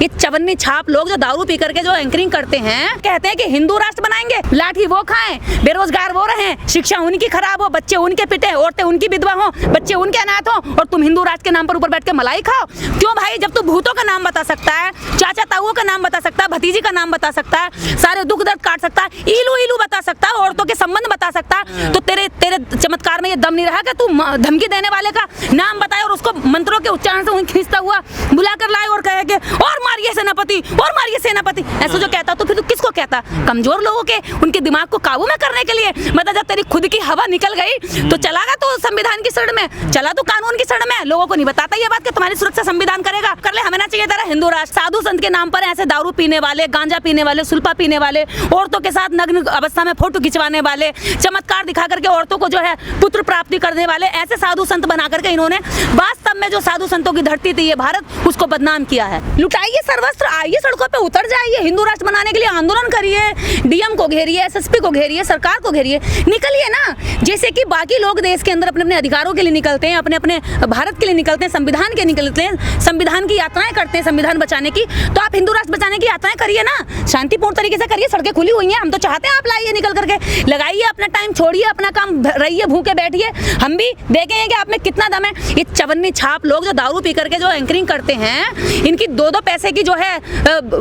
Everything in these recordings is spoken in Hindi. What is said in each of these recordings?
ये चवन्नी छाप लोग जो दारू पी करके जो एंकरिंग करते हैं, कहते हैं कि हिंदू राष्ट्र बनाएंगे, लाठी वो खाएं, बेरोजगार वो रहें, शिक्षा उनकी खराब हो, बच्चे उनके पिटे, औरतें उनकी विधवा हो, बच्चे उनके अनाथ हो, और तुम हिंदू राष्ट्र के नाम पर ऊपर बैठ के मलाई खाओ। क्यों भाई? जब तू भूतों का नाम बता सकता है, चाचा ताऊओं का नाम बता सकता है, भतीजी का नाम बता सकता है, सारे दुख दर्द काट सकता है, इलू इलू बता सकता है, औरतों के संबंध बता सकता है, तो तेरे चमत्कार में ये दम नहीं रहा कि तू धमकी देने वाले का नाम बताए और उसको मंत्रों के उच्चारण से खींचता हुआ बुलाकर लाए और कहे कि और मारिए सेनापति, और मारिए सेनापति, ऐसा जो कहता तो फिर तू किसको कहता? कमजोर लोगों के उनके दिमाग को काबू में करने के लिए। मतलब जब तेरी खुद की हवा निकल गई तो चलागा तो संविधान की शरण में, चला तो कानून की शरण में। लोगों को नहीं बताता ये बात कि तुम्हारी सुरक्षा संविधान करेगा। कर ले, हमें ना चाहिए तेरा हिंदू राष्ट्र। साधु संत के नाम पर ऐसे दारू पीने वाले, गांजा पीने वाले, सुल्फा पीने वाले, औरतों के साथ नग्न अवस्था में फोटो खिंचवाने वाले, चमत्कार दिखा करके औरतों को जो है पुत्र प्राप्ति करने वाले, ऐसे साधु संत बना करके इन्होंने वास्तव में जो साधु संतों की धरती थी ये भारत, उसको बदनाम किया है। लुटाइए सर्वस्त्र, आइए सड़कों पे उतर जाइए, हिंदू राष्ट्र बनाने के लिए आंदोलन करिए, डीएम को घेरिए, एसएसपी को घेरिए, सरकार को घेरिए, निकलिए ना। जैसे कि बाकी लोग देश के अंदर अपने अपने अधिकारों के लिए निकलते हैं, अपने अपने भारत के लिए निकलते हैं, संविधान के निकलते हैं, संविधान की यात्राएं करते हैं संविधान बचाने की, तो आप हिंदू राष्ट्र बचाने की यात्राएं करिए ना, शांतिपूर्ण तरीके से करिए। सड़कें खुली हुई हैं, हम तो चाहते हैं आप लाइए निकल करके, लगाइए अपना टाइम, छोड़िए अपना काम, रहिए भूखे बैठिए, हम भी देखेंगे कि आप में कितना दम है। ये चवन्नी छाप लोग जो दारू पी करके जो एंकरिंग करते हैं, इनकी दो दो पैसे की जो है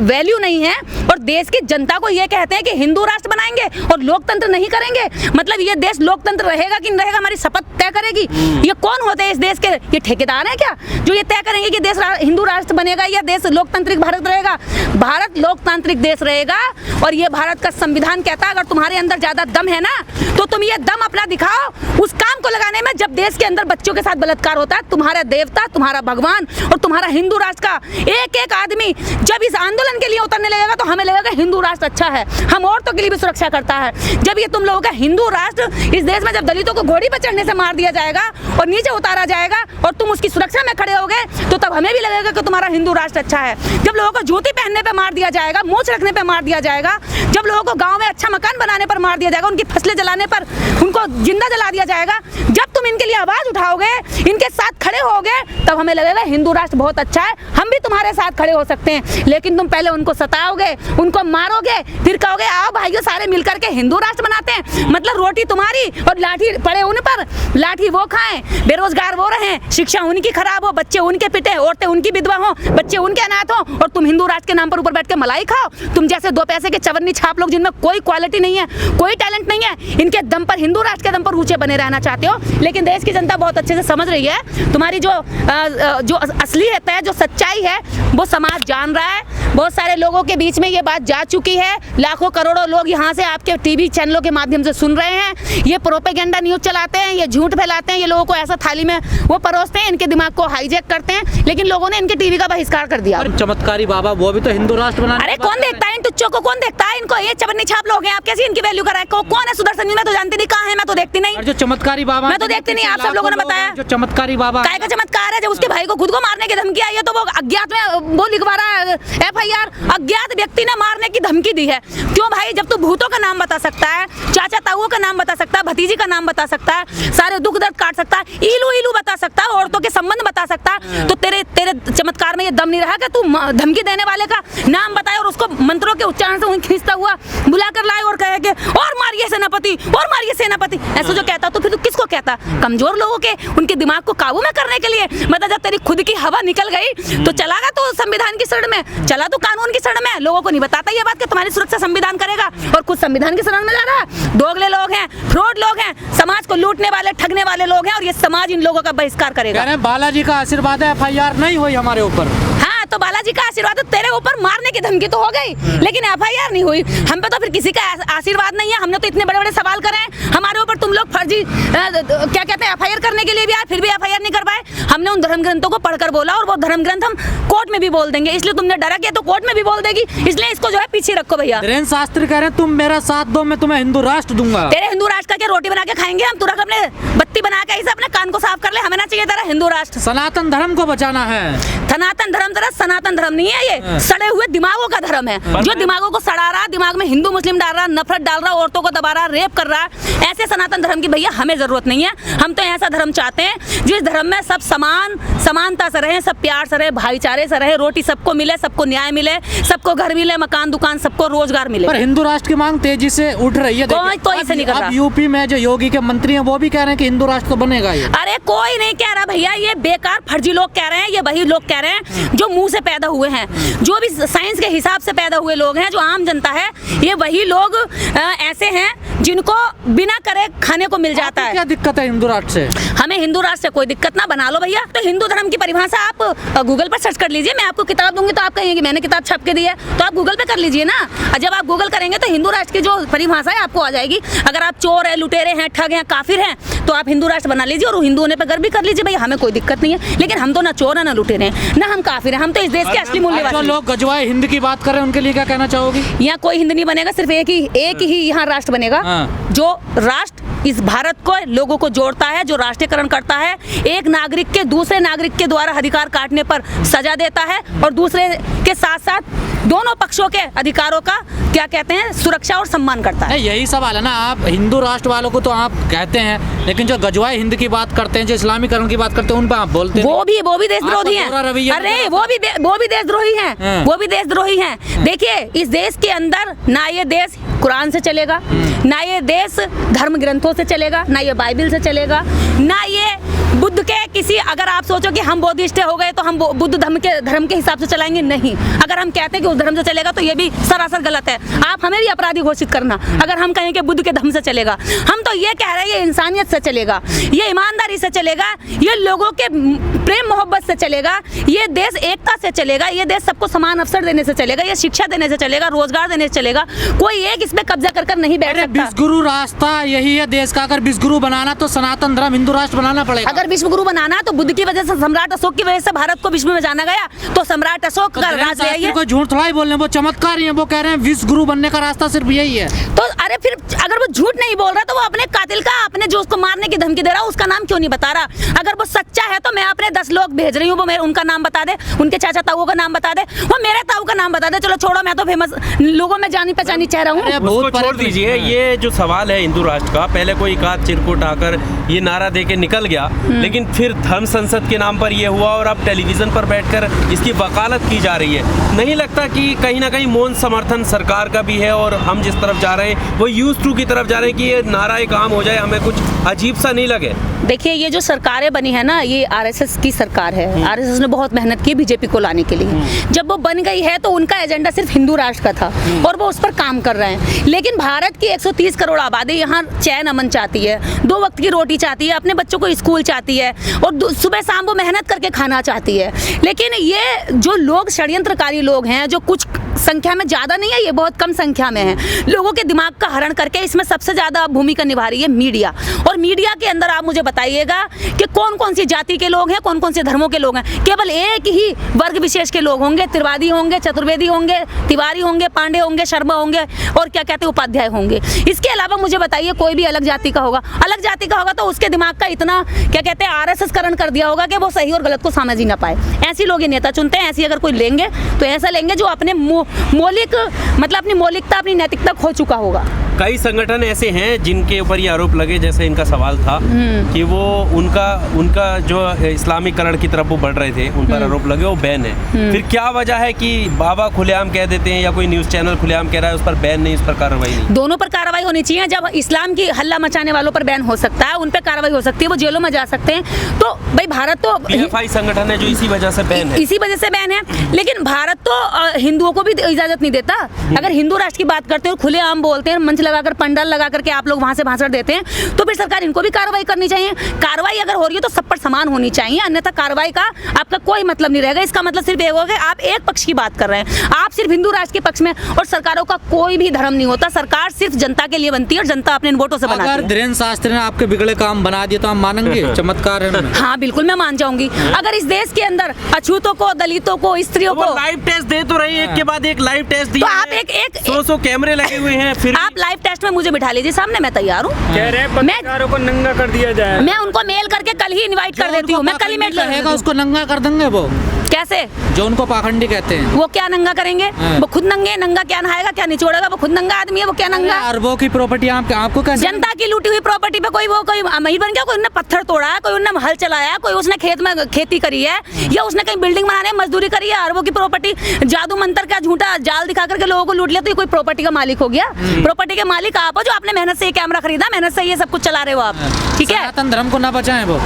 वैल्यू नहीं है, और देश की जनता को ये कहते हैं कि हिंदू राष्ट्र बनाएंगे और लोकतंत्र नहीं करेंगे। मतलब ये देश लोकतंत्र रहेगा कि नहीं रहेगा, हमारी शपथ तय करेगी। ये कौन होते हैं इस देश के? ये ठेकेदार हैं क्या जो ये तय करेंगे कि देश हिंदू राष्ट्र बनेगा या देश लोकतांत्रिक भारत रहेगा? भारत लोकतांत्रिक देश रहेगा, और ये भारत का संविधान कहता है अगर तुम्हारे अंदर ज्यादा दम है ना तो तुम ये दम अपना दिखाओ उस काम को लगाने में। जब देश के अंदर बच्चों के साथ बलात्कार होता है, तुम्हारा देवता, तुम्हारा भगवान और तुम्हारा हिंदू राष्ट्र का एक एक आदमी जब इस आंदोलन के लिए उतरने लगेगा तो हमें लगेगा हिंदू राष्ट्र अच्छा है, हम औरतों के लिए भी सुरक्षा करता है। जब ये तुम लोगों का हिंदू राष्ट्र इस देश में, जब दलितों को घोड़ी पर चढ़ने से मार दिया जाएगा और नीचे उतारा जाएगा और तुम उसकी सुरक्षा में खड़े होगे, तो तब हमें भी लगेगा कि तुम्हारा हिंदू राष्ट्र अच्छा है। जब लोगों को जूती पहनने पर मार दिया जाएगा, मूंछ रखने पर मार दिया जाएगा, जब लोगों को गाँव में अच्छा मकान बनाने पर मार दिया जाएगा, उनकी फसलें जलाने पर उनको जिंदा जला दिया जाएगा, जब तुम इनके लिए आवाज उठाओगे, इनके साथ खड़े होगे, तब हमें लगेगा हिंदू राष्ट्र बहुत अच्छा है, हम भी तुम्हारे साथ खड़े हो सकते हैं। लेकिन तुम पहले उनको सताओगे, उनको मारोगे, फिर कहोगे आओ भाइयों सारे मिलकर के हिंदू राष्ट्र बनाते हैं। मतलब रोटी तुम्हारी और लाठी पड़े उन पर, लाठी वो खाएं, बेरोजगार वो रहें, शिक्षा उनकी खराब हो, बच्चे उनके पिटे, औरतें उनकी विधवा हो, बच्चे उनके अनाथ हो, और तुम हिंदू राष्ट्र के नाम पर ऊपर बैठ के मलाई खाओ। तुम जैसे दो पैसे के चवन्नी छाप लोग जिनमें कोई क्वालिटी नहीं है, कोई टैलेंट नहीं है, इनके दम पर, हिंदू राष्ट्र के दम पर ऊंचे बने रहना चाहते हो। लेकिन देश की जनता बहुत अच्छे से समझ रही है तुम्हारी जो असलियत है, जो सच्चाई है, वो समाज जान रहा है। बहुत सारे लोगों के बीच में ये बात जा चुकी है, लाखों करोड़ों लोग यहाँ से आपके टीवी चैनलों के माध्यम से सुन रहे हैं। ये प्रोपेगेंडा न्यूज चलाते हैं, ये झूठ फैलाते हैं, ये लोगों को ऐसा थाली में वो परोसते हैं, इनके दिमाग को हाईजैक करते हैं, लेकिन लोगों ने इनके टीवी का बहिष्कार कर दिया। चमत्कारी बाबा वो भी तो हिंदू राष्ट्र बनाने। अरे कौन देखता है इन टुच्चों को, कौन देखता है इनको? ये चवन्नी छाप लोग हैं, आप कैसे इनकी वैल्यू कराए? कौन है सुदर्शन जी? मैं तो जानती नहीं कहाँ है, मैं तो देखती नहीं। जो चमत्कारी बाबा मैं तो देखती नहीं, आप सब लोगों ने बताया। जो चमत्कारी बाबा काय का चमत्कार है? जब उसके भाई को खुद को मारने की धमकी आई है तो वो अज्ञात में वो लिखवा रहा है FIR, अज्ञात व्यक्ति ने मारने की धमकी दी है। क्यों भाई? जब तू भूतों का नाम बता सकता है, चाचा ताऊओं का नाम बता सकता है, भतीजी का नाम बता सकता है, सारे दुख दर्द काट सकता है, इलू इलू बता सकता है, औरतों के संबंध बता सकता है, तो तेरे चमत्कार में ये दम नहीं रहा कि तू धमकी देने वाले का नाम बताए और उसको मंत्रों के उच्चारण से खींचता हुआ बुलाकर लाए और कहे कि और मारिए सेनापति, और मारिए सेनापति, ऐसा जो कहता तो फिर तू किसको कहता? कमजोर लोगों के उनके दिमाग को काबू में करने के लिए। मतलब जब तेरी खुद की हवा निकल गई तो चलागा तो संविधान की शरण में, चला तो कानून की शरण में। लोगों को नहीं बताता ये बात कि तुम्हारी सुरक्षा संविधान करेगा, और खुद संविधान की शरण में जा रहा है। दोगले लोग हैं, फ्रॉड लोग हैं, समाज को लूटने वाले, ठगने वाले लोग हैं, और ये समाज इन लोगों का बहिष्कार करेगा। बालाजी का आशीर्वाद है, FIR नहीं हुई हमारे ऊपर। हाँ, तो बालाजी का आशीर्वाद तो तेरे ऊपर मारने की धमकी तो हो गई, लेकिन FIR नहीं हुई। हम पे तो फिर किसी का आशीर्वाद नहीं है। हमने तो इतने बड़े बड़े सवाल करे हैं, हमारे ऊपर तुम लोग फर्जी क्या कहते हैं FIR करने के लिए भी आए, फिर भी FIR नहीं कर पाए। हमने उन धर्म ग्रंथों को पढ़कर बोला, और वो धर्म ग्रंथ हम कोर्ट में भी बोल देंगे, इसलिए तुमने डरा किया तो कोर्ट में भी बोल देगी, इसलिए इसको जो है पीछे रखो भैया। धीरेन्द्र शास्त्री कह रहे हैं तुम मेरा साथ दो, मैं तुम्हें हिंदू राष्ट्र दूंगा। तेरे हिंदू राष्ट्र का क्या रोटी बना के खाएंगे हम? तू रख अपने बत्ती बना के ऐसे अपने कान को साफ कर ले, हमें ना चाहिए तेरा हिंदू राष्ट्र। सनातन धर्म को बचाना है। सनातन धर्म तरह सनातन धर्म नहीं है, ये सड़े हुए दिमागों का धर्म है, जो दिमागों को सड़ा रहा, दिमाग में हिंदू मुस्लिम डाल रहा, नफरत डाल रहा, औरतों को दबा रहा, रेप कर रहा। ऐसे सनातन धर्म की भैया हमें जरूरत नहीं है। हम तो ऐसा धर्म चाहते हैं जिस धर्म में सब समानता से रहे, सब प्यार से रहे, भाईचारे से रहे, रोटी सबको मिले, सबको न्याय मिले, सबको घर मिले, मकान दुकान, सबको रोजगार मिले। पर हिंदू राष्ट्र की मांग तेजी से उठ रही है। कोई ऐसे नहीं कर रहा। अब यूपी में जो योगी के मंत्री हैं वो भी कह रहे हैं कि हिंदू राष्ट्र तो बनेगा ये। अरे कोई नहीं कह रहा भैया, ये बेकार फर्जी लोग कह रहे हैं, ये वही लोग कह रहे हैं जो मुंह से पैदा हुए हैं, जो भी साइंस के हिसाब से पैदा हुए लोग हैं, जो आम जनता है, ये वही लोग ऐसे हैं जिनको बिना करे खाने को मिल जाता है। क्या दिक्कत है हिंदू राष्ट्र से? हमें हिंदू राष्ट्र से कोई दिक्कत ना, बना लो भैया। तो हिंदू धर्म की परिभाषा आप गूगल पर सर्च कर लीजिए, मैं आपको किताब दूंगी तो आप कहेंगे कि मैंने किताब छाप के दी है, तो आप गूगल पे कर लीजिए ना। और जब आप गूगल करेंगे तो हिंदू राष्ट्र की जो परिभाषा है आपको आ जाएगी। अगर आप चोर है, लुटेरे हैं, ठग हैं, काफिर हैं, तो आप हिंदू राष्ट्र बना लीजिए और हिंदू होने पर गर्व भी कर लीजिए, भैया हमें कोई दिक्कत नहीं है। लेकिन हम तो ना चोर है, ना लुटेरे हैं, ना हम काफिर हैं, हम तो इस देश के असली मूल्यवान। जो लोग गजवाए हिंद की बात कर रहे हैं उनके लिए क्या कहना चाहोगी? यहाँ कोई हिंद नहीं बनेगा, सिर्फ एक ही यहाँ राष्ट्र बनेगा, जो राष्ट्र इस भारत को लोगों को जोड़ता है, जो राष्ट्रीयकरण करता है, एक नागरिक के दूसरे नागरिक के द्वारा अधिकार काटने पर सजा देता है और दूसरे के साथ साथ दोनों पक्षों के अधिकारों का क्या कहते हैं सुरक्षा और सम्मान करता है। यही सवाल है ना, आप हिंदू राष्ट्र वालों को तो आप कहते हैं, लेकिन जो गजवाए हिंद की बात करते हैं, जो इस्लामीकरण की बात करते हैं, उन पर आप बोलते हैं वो भी देशद्रोही हैं। अरे वो भी देशद्रोही हैं, वो भी देशद्रोही हैं। देखिए इस देश के अंदर ना ये देश कुरान से चलेगा, ना ये देश धर्म ग्रंथों से चलेगा, ना ये बाइबल से चलेगा, ना ये बुद्ध के किसी, अगर आप सोचो कि हम बौद्धिस्ट हो गए तो हम बुद्ध धर्म के हिसाब से चलाएंगे, नहीं। अगर हम कहते हैं कि उस धर्म से चलेगा तो ये भी सरासर गलत है। आप हमें भी अपराधी घोषित करना अगर हम कहें कि बुद्ध के धर्म से चलेगा। हम तो ये कह रहे हैं ये इंसानियत से चलेगा, ये ईमानदारी से चलेगा, ये लोगों के प्रेम मोहब्बत से चलेगा, ये देश एकता से चलेगा, ये देश सबको समान अवसर देने से चलेगा, ये शिक्षा देने से चलेगा, रोजगार देने से चलेगा। कोई एक इसमें कब्जा कर नहीं बैठ सकता। विश्वगुरु रास्ता यही है देश का। अगर विश्वगुरु बनाना तो सनातन धर्म हिंदू राष्ट्र बनाना पड़ेगा। अगर विश्वगुरु बनाना तो बुद्ध की वजह से, सम्राट अशोक की वजह से भारत को विश्व में जाना गया, तो सम्राट अशोक का राज है। कोई झूठ थोड़ा ही बोल रहे हैं, वो चमत्कार ही है। वो कह रहे हैं विश्वगुरु बनने का रास्ता सिर्फ यही है। तो अरे फिर अगर वो झूठ नहीं बोल रहा तो वो अपने कातिल का, अपने जो उसको मारने की धमकी दे रहा उसका नाम क्यों नहीं बता रहा? अगर वो सच्चा है तो मैं अपने 10 लोग भेज रही हूँ, वो मेरे उनका नाम बता दे, उनके चाचा ताऊ का नाम बता दे, वो मेरे ताऊ का नाम बता दे। चलो छोड़ो, मैं तो फेमस लोगों में जानी पहचानी चेहरा हूँ। छोड़ दीजिए, ये जो सवाल है हिंदू राष्ट्र का, पहले कोई एक आध चिरकुट आकर ये नारा दे के निकल गया, लेकिन फिर धर्म संसद के नाम पर ये हुआ और अब टेलीविजन पर बैठकर इसकी वकालत की जा रही है। नहीं लगता कि कहीं ना कहीं मौन समर्थन सरकार का भी है और हम जिस तरफ जा रहे हैं वो यूज टू की तरफ जा रहे हैं कि ये नारा एक आम हो जाए, हमें कुछ अजीब सा नहीं लगे? देखिए ये जो सरकारें बनी है ना, ये आरएसएस की सरकार है। आरएसएस ने बहुत मेहनत की बीजेपी को लाने के लिए। जब वो बन गई है तो उनका एजेंडा सिर्फ हिंदू राष्ट्र का था और वो उस पर काम कर रहे हैं। लेकिन भारत की 130 करोड़ आबादी यहाँ चैन अमन चाहती है, 2 वक्त की रोटी चाहती है, अपने बच्चों को स्कूल चाहती है और सुबह शाम वो मेहनत करके खाना चाहती है। लेकिन ये जो लोग षड्यंत्रकारी लोग हैं, जो कुछ संख्या में ज़्यादा नहीं है, ये बहुत कम संख्या में है, लोगों के दिमाग का हरण करके इसमें सबसे ज़्यादा भूमिका निभा रही है मीडिया। और मीडिया के अंदर आप मुझे बताइएगा कि कौन कौन सी जाति के लोग हैं, कौन कौन से धर्मों के लोग हैं? केवल एक ही वर्ग विशेष के लोग होंगे, त्रिवादी होंगे, चतुर्वेदी होंगे, तिवारी होंगे, पांडे होंगे, शर्मा होंगे और क्या कहते हैं उपाध्याय होंगे। इसके अलावा मुझे बताइए कोई भी अलग जाति का होगा, अलग जाति का होगा तो उसके दिमाग का इतना क्या कहते हैं आरएसएस करण कर दिया होगा कि वो सही और गलत को समझ ही ना पाए। ऐसी लोग ये नेता चुनते हैं। ऐसी अगर कोई लेंगे तो ऐसा लेंगे जो अपने मौलिक मतलब अपनी मौलिकता, अपनी नैतिकता खो चुका होगा। कई संगठन ऐसे हैं जिनके ऊपर ये आरोप लगे, जैसे इनका सवाल था कि वो उनका जो इस्लामीकरण की तरफ वो बढ़ रहे थे, उन पर आरोप लगे, वो बैन है। फिर क्या वजह है कि बाबा खुलेआम कह देते हैं या कोई न्यूज़ चैनल खुलेआम कह रहा है उस पर बैन नहीं, उस पर कार्रवाई नहीं? दोनों पर कार्रवाई होनी चाहिए। जब इस्लाम की हल्ला मचाने वालों पर बैन हो सकता है, उन पर कार्रवाई हो सकती है, वो जेलों में जा सकते हैं। तो भाई भारत तो PFI संगठन है जो इसी वजह से बैन है, इसी वजह से बैन है। लेकिन भारत तो हिंदुओं को भी इजाजत नहीं देता। अगर हिंदू राष्ट्र की बात करते हैं, खुलेआम बोलते हैं, मंच लगाकर पंडाल लगा करके आप लोग वहां से भाषण देते हैं, तो फिर सरकार इनको भी कार्रवाई करनी चाहिए। कार्रवाई अगर हो रही है तो सब पर समान होनी चाहिए, अन्यथा कार्रवाई का आपका कोई मतलब नहीं रहेगा। इसका मतलब सिर्फ एक होगा कि आप एक पक्ष की बात कर रहे हैं, आप सिर्फ हिंदू राष्ट्र के पक्ष में, और सरकारों का कोई भी धर्म नहीं होता। सरकार सिर्फ जनता के लिए बनती है और जनता अपने वोटों से बनाती है। अगर धीरेन्द्र शास्त्री ने आपके बिगड़े काम बना दिए तो आप मानेंगे? चमत्कार है। हाँ बिल्कुल मैं मान जाऊंगी। अगर इस देश के अंदर अछूतों को, दलितों को, स्त्रियों को लाइव टेस्ट दे तो रही एक के बाद एक लाइव टेस्ट दिया तो आप है। एक 100 कैमरे लगे हुए हैं, फिर आप लाइव टेस्ट में मुझे बिठा लीजिए सामने, मैं तैयार हूँ। कह रहे हैं पत्रकारों को नंगा कर दिया जाए। मैं उनको मेल करके कल ही इनवाइट कर देती हूँ, मैं कल ही मेल कर देती हूँ। उसको नंगा कर देंगे वो, कैसे? जो उनको पाखंडी कहते हैं। वो क्या नंगा करेंगे? हाँ। वो खुद नंगे, नंगा क्या नहाएगा, क्या निचोड़ेगा? वो खुद नंगा आदमी है, वो क्या नंगा? अरबों की प्रॉपर्टी आपको कैसे? जनता की लूटी हुई प्रॉपर्टी पे कोई अमीर बन गया, कोई उन्होंने पत्थर तोड़ा है, कोई उन्होंने हल चलाया, कोई उसने खेत में खेती करी है, या उसने कहीं बिल्डिंग बनाने में मजदूरी करी है। अरबों की प्रॉपर्टी जादू मंत्र का झूठा जाल दिखा करके लोगों को लूट लिया, तो ये कोई प्रॉपर्टी का मालिक हो गया? प्रॉपर्टी के मालिक आप हो, जो आपने मेहनत से ये कैमरा खरीदा, मेहनत से ये सब कुछ चला रहे हो आप, ठीक है? सनातन धर्म को ना बचाएं वो।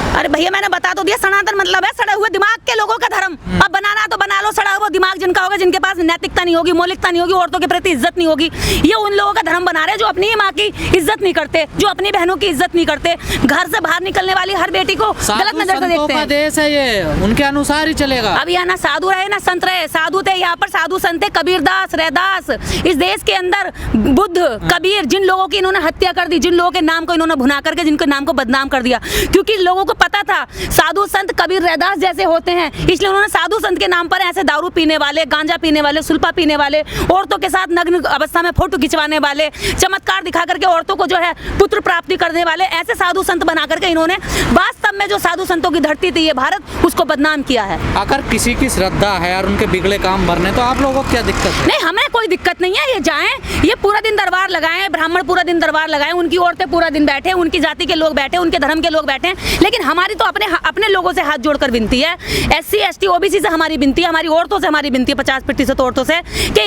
अरे भैया मैंने बता तो दिया, सनातन मतलब है सड़े हुए दिमाग के लोगों का धर्म। अब बनाना तो बना लो, सड़ा हुआ दिमाग जिनका होगा, जिनके पास नैतिकता नहीं होगी, मौलिकता नहीं होगी, औरतों के प्रति इज्जत नहीं होगी, ये उन लोगों का धर्म बना रहे हैं जो अपनी माँ की इज्जत नहीं करते, जो अपनी बहनों की इज्जत नहीं करते, घर से बाहर निकलने वाली हर बेटी को गलत नजर से देखते हैं। देश है ये, उनके अनुसार ही चलेगा। अब यहाँ ना साधु रहे ना संत रहे, साधु थे यहाँ पर, साधु संत थे, कबीरदास, रैदास। इस देश के अंदर बुद्ध, कबीर, जिन लोगों की इन्होंने हत्या कर दी, जिन लोगों के नाम को इन्होंने भुना करके जिनके नाम को बदनाम कर दिया, क्योंकि लोगों को पता था साधु संत कबीर रैदास जैसे होते हैं, इसलिए उन्होंने साधु संत के नाम पर ऐसे दारू पीने वाले, गांजा पीने वाले, सुल्फा पीने वाले, औरतों के साथ नग्न अवस्था में फोटो खिंचवाने वाले, चमत्कार दिखा करके औरतों को जो है पुत्र प्राप्ति करने वाले, ऐसे साधु संत बना करके इन्होंने वास्तव में जो साधु संतों की धरती थी ये भारत, उसको बदनाम किया है। अगर किसी की श्रद्धा है और उनके बिगड़े काम भरने, तो आप लोगों को क्या दिक्कत है? नहीं, हमें कोई दिक्कत नहीं है, ये जाएं, ये पूरा दिन दरबार लगाएं, ब्राह्मण पूरा दिन दरबार लगाएं, उनकी औरतें पूरा दिन बैठे, उनकी जाति के लोग बैठे, उनके धर्म के लोग बैठे, लेकिन हमारी तो अपने लोगों से हाथ जोड़कर विनती है, SC ST OBC से हमारी विनती है, हमारी औरतों से हमारी विनती है, 50% औरतों से, कि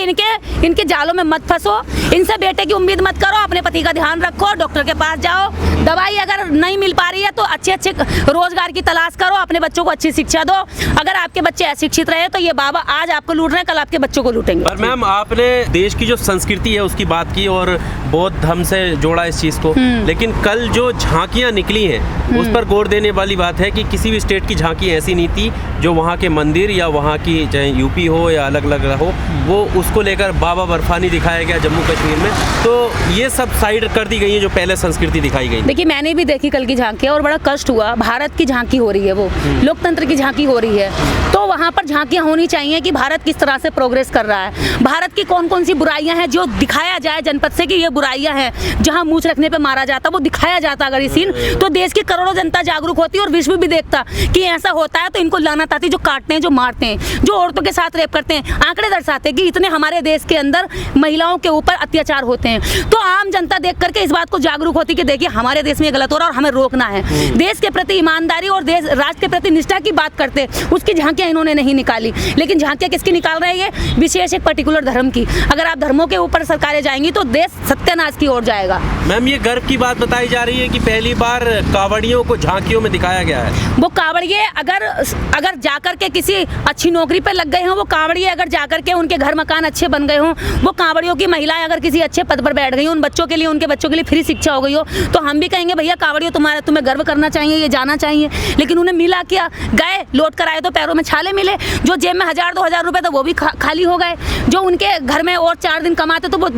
इनके जालों में मत फंसो, इनसे बेटे की उम्मीद मत करो, अपने पति का ध्यान रखो, डॉक्टर के पास जाओ, दवाई अगर नहीं मिल पा रही है तो अच्छे रोजगार की तलाश करो, अपने बच्चों को अच्छी शिक्षा दो। अगर आपके बच्चे अशिक्षित रहे तो ये बाबा आज आपको लूट रहे हैं, कल आपके बच्चों को लूटेंगे। पर मैम, आपने देश की जो संस्कृति है उसकी बात की और बहुत धर्म से जोड़ा इस चीज को, लेकिन कल जो झांकियां निकली हैं उस पर गौर देने वाली बात है कि किसी भी स्टेट की झांकी ऐसी नहीं थी जो वहाँ के मंदिर या वहाँ की चाहे यूपी हो या अलग अलग हो, वो उसको लेकर बाबा बर्फानी दिखाया गया जम्मू कश्मीर में, तो ये सब साइड कर दी गई है जो पहले संस्कृति दिखाई गई। देखिए, मैंने भी देखी कल की झांकियाँ और बड़ा कष्ट हुआ। भारत की झांकी हो रही है, वो लोकतंत्र की झांकी हो रही है, तो वहाँ पर झांकियाँ होनी चाहिए कि भारत किस तरह से प्रोग्रेस कर रहा है, भारत की कौन कौन सी बुराइयां हैं जो दिखाया जाए जनपद से कि ये बुराइयां हैं, जहां मूंछ रखने पे मारा जाता वो दिखाया जाता अगर ये सीन, तो देश की करोड़ों जनता जागरूक होती और विश्व भी देखता कि ऐसा होता है, तो इनको लानत आती जो काटते हैं, जो मारते हैं, जो औरतों के साथ रेप करते हैं। आंकड़े दर्शाते हैं कि इतने हमारे देश के अंदर महिलाओं के ऊपर अत्याचार होते हैं, तो आम जनता देख करके इस बात को जागरूक होती कि देखिए हमारे देश में ये गलत हो रहा है और हमें रोकना है। देश के प्रति ईमानदारी और देश राष्ट्र के प्रति निष्ठा की बात करते, उसकी झांकियां इन्होंने नहीं निकाली, लेकिन झांकियां किसकी निकाल रहे हैं? ये विशेष एक पर्टिकुलर धर्म की। अगर आप धर्मों के ऊपर सरकारें जाएंगी तो देश सत्यानाश की ओर जाएगा। मैम, ये गर्व की बात बताई जा रही है कि पहली बार कावड़ियों को झांकियों में दिखाया गया है। वो कावड़िए अगर जाकर के किसी अच्छी नौकरी पे लग गए हों, वो कावड़िए अगर जाकर के उनके घर मकान अच्छे बन गए हों, वो कावड़ियों की महिलाएं अगर किसी अच्छे पद पर बैठ गई हों, उन बच्चों के लिए, उनके बच्चों के लिए फ्री शिक्षा हो गई हो, तो हम भी कहेंगे भैया कावड़ियों तुम्हें गर्व करना चाहिए, ये जाना चाहिए। लेकिन उन्हें मिला क्या? गए लौट कर आए तो पैरों में छाले मिले, जो जेब में 1000-2000 रुपए तो वो भी खाली हो गए, जो उनके घर में और 4 दिन कमाते तो वो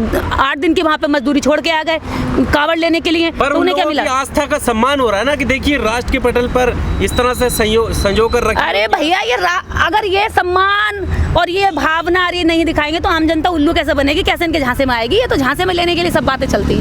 8 दिन की वहाँ पे मजदूरी छोड़ के आ गए कावड़ लेने के लिए। पर तो उन्हें क्या मिला? आस्था का सम्मान हो रहा है ना कि देखिए राष्ट्र के पटल पर इस तरह से संजो कर रखा। अरे भैया, अगर ये सम्मान और ये भावना और ये नहीं दिखाएंगे तो आम जनता उल्लू कैसे बनेगी, कैसे इनके झांसे में आएगी? ये तो झांसे में लेने के लिए सब बातें चलती हैं।